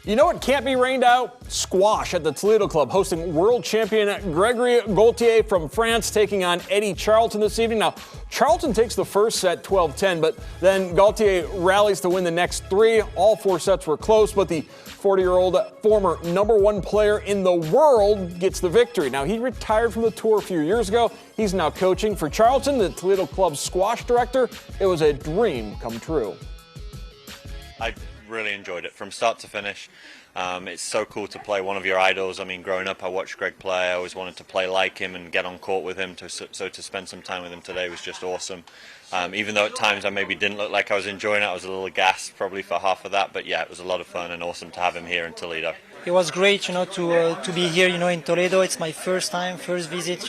You know what can't be rained out? Squash at the Toledo Club, hosting world champion Gregory Gaultier from France, taking on Eddie Charlton this evening. Now, Charlton takes the first set 12-10, but then Gaultier rallies to win the next three. All four sets were close, but the 40-year-old former #1 player in the world gets the victory. Now, he retired from the tour a few years ago. He's now coaching for Charlton, the Toledo Club's squash director. It was a dream come true. I really enjoyed it from start to finish. It's so cool to play one of your idols. I mean, growing up, I watched Greg play. I always wanted to play like him and get on court with him. So to spend some time with him today was just awesome. Even though at times I maybe didn't look like I was enjoying it, I was a little gassed probably for half of that. But yeah, it was a lot of fun and awesome to have him here in Toledo. It was great, to be here, in Toledo. It's my first visit,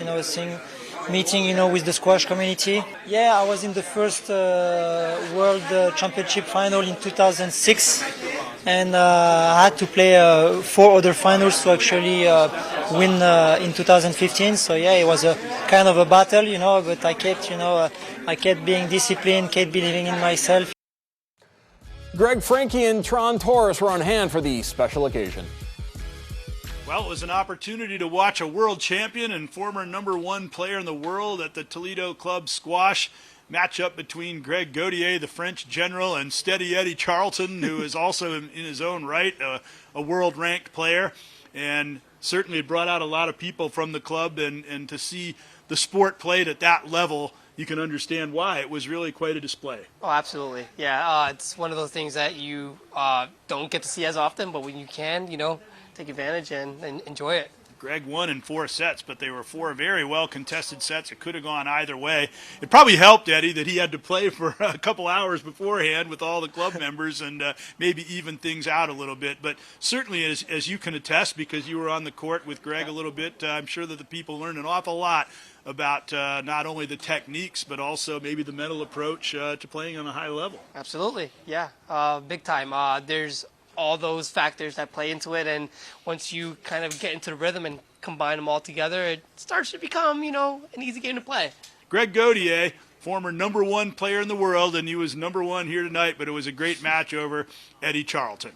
meeting, with the squash community. Yeah, I was in the first World Championship final in 2006, and I had to play 4 other finals to actually win in 2015. So yeah, it was a kind of a battle, but I kept being disciplined, kept believing in myself. Greg, Frankie, and Tron Torres were on hand for the special occasion. Well, it was an opportunity to watch a world champion and former #1 player in the world at the Toledo Club squash matchup between Greg Gaultier, the French general, and Steady Eddie Charlton, who is also in his own right a world-ranked player, and certainly brought out a lot of people from the club, and to see the sport played at that level, you can understand why. It was really quite a display. Oh, absolutely. Yeah, it's one of those things that you don't get to see as often, but when you can, take advantage and enjoy it. Greg won in 4 sets, but they were 4 very well contested sets. It could have gone either way. It probably helped Eddie that he had to play for a couple hours beforehand with all the club members and maybe even things out a little bit. But certainly, as you can attest, because you were on the court with Greg a little bit, I'm sure that the people learned an awful lot about not only the techniques, but also maybe the mental approach to playing on a high level. Absolutely, yeah, big time. There's all those factors that play into it, and once you kind of get into the rhythm and combine them all together, it starts to become, an easy game to play. Greg Gaultier, former #1 player in the world, and he was #1 here tonight, but it was a great match over Eddie Charlton.